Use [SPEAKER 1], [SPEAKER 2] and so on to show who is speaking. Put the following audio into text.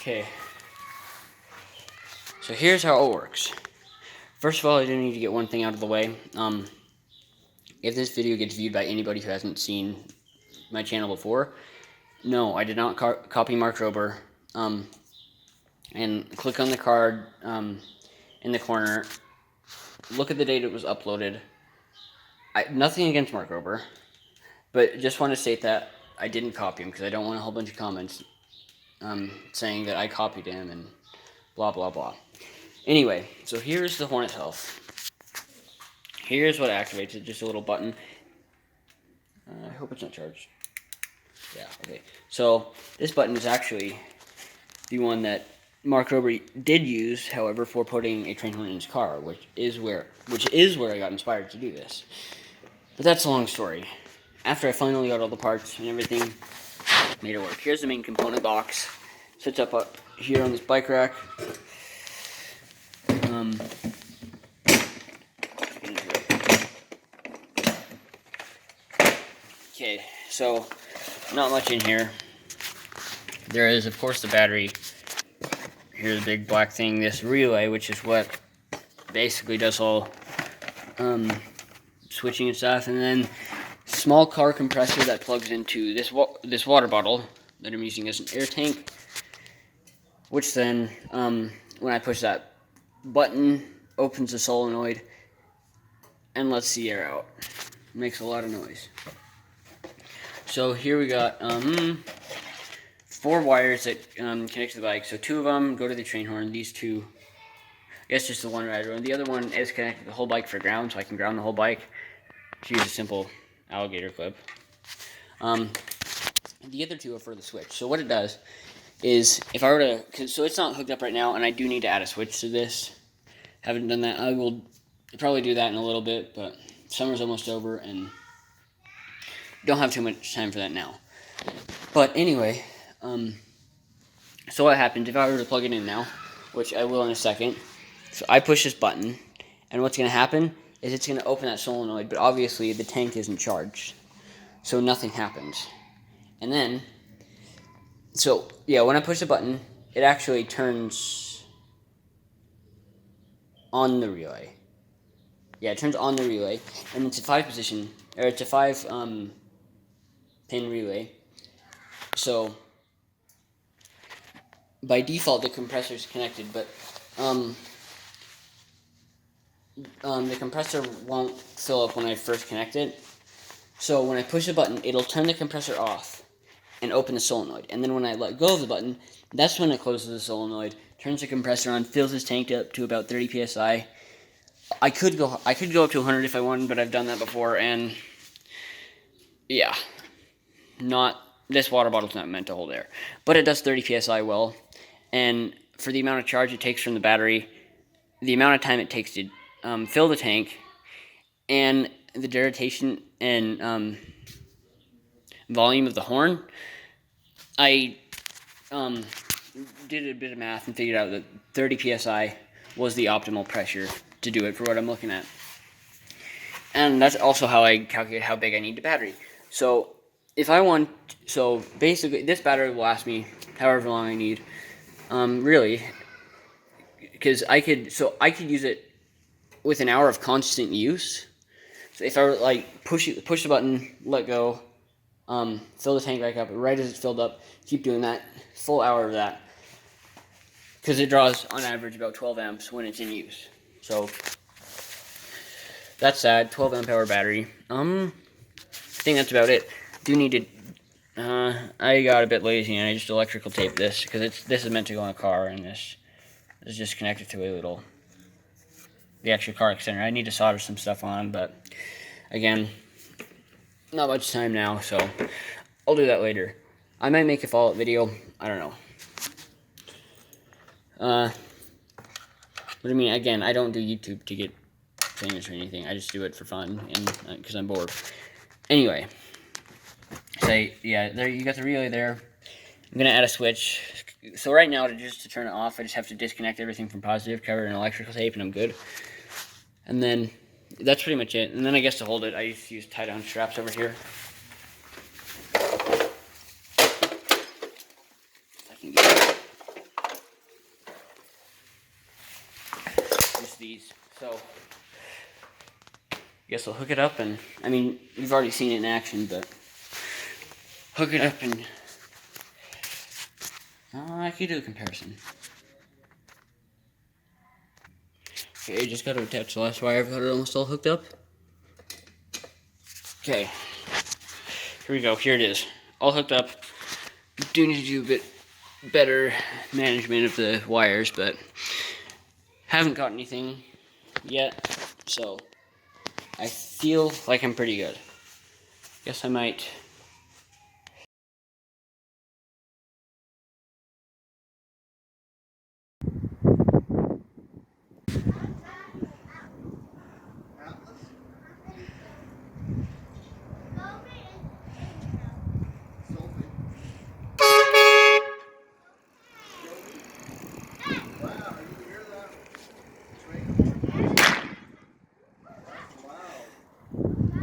[SPEAKER 1] Okay. So here's how it works. First of all, I do need to get one thing out of the way. If this video gets viewed by anybody who hasn't seen my channel before, no, I did not copy Mark Rober. And click on the card in the corner. Look at the date it was uploaded. Nothing against Mark Rober, but just want to state that I didn't copy him because I don't want a whole bunch of comments saying that I copied him and blah blah blah. Anyway, so here's the Hornet Health. Here's what activates it, just a little button. I hope it's not charged. Yeah, okay. So this button is actually the one that Mark Rober did use, however, for putting a train horn in his car, which is where I got inspired to do this. But that's a long story. After I finally got all the parts and everything, made it work. Here's the main component box. Sits up here on this bike rack. Okay, so not much in here. There is, of course, the battery. Here's a big black thing, this relay, which is what basically does all switching and stuff, and then small car compressor that plugs into this water bottle that I'm using as an air tank, which then, when I push that button, opens the solenoid and lets the air out. Makes a lot of noise. So here we got 4 wires that connect to the bike. So 2 of them go to the train horn. These 2, I guess just the one rider. And the other one is connected to the whole bike for ground, so I can ground the whole bike. Just use a simple alligator clip. The other 2 are for the switch. So what it does is, if I were to, so it's not hooked up right now, and I do need to add a switch to this. Haven't done that. I will probably do that in a little bit, but summer's almost over, and don't have too much time for that now. But anyway, so what happens if I were to plug it in now, which I will in a second. So I push this button, and what's going to happen is it's going to open that solenoid, but obviously the tank isn't charged, so nothing happens. And then, so yeah, when I push the button, it actually turns on the relay. Yeah, it turns on the relay, and it's a 5-position, or it's a 5 pin relay. So by default, the compressor is connected, but the compressor won't fill up when I first connect it. So when I push the button, it'll turn the compressor off and open the solenoid. And then when I let go of the button, that's when it closes the solenoid, turns the compressor on, fills this tank up to about 30 psi. I could go up to 100 if I wanted, but I've done that before, and yeah, this water bottle's not meant to hold air, but it does 30 psi well. And for the amount of charge it takes from the battery, the amount of time it takes to fill the tank, and the duration and volume of the horn, I did a bit of math and figured out that 30 psi was the optimal pressure to do it for what I'm looking at. And that's also how I calculate how big I need the battery. So basically this battery will last me however long I need. Really, because I could use it with an hour of constant use. So if I were like push the button, let go, fill the tank back up, right as it's filled up, keep doing that, full hour of that, because it draws on average about 12 amps when it's in use. So that's that, 12 amp hour battery. I think that's about it. Do need to, I got a bit lazy and I just electrical taped this, because this is meant to go in a car, and this is just connected to the actual car extender. I need to solder some stuff on, but again, not much time now, so I'll do that later. I might make a follow-up video, I don't know. But I mean, again, I don't do YouTube to get famous or anything. I just do it for fun and because I'm bored. Anyway, so yeah, there you got the relay there. I'm gonna add a switch. So right now, to turn it off, I just have to disconnect everything from positive, cover it in electrical tape, and I'm good. And then that's pretty much it. And then I guess to hold it, I just use tie-down straps over here. I can get it. these. So I guess I'll hook it up, and I mean, you've already seen it in action, but hook it up and I could do a comparison. Okay, just got to attach the last wire. I've got it almost all hooked up. Okay, here we go. Here it is, all hooked up. Do need to do a bit better management of the wires, but haven't got anything yet, so I feel like I'm pretty good. Guess I might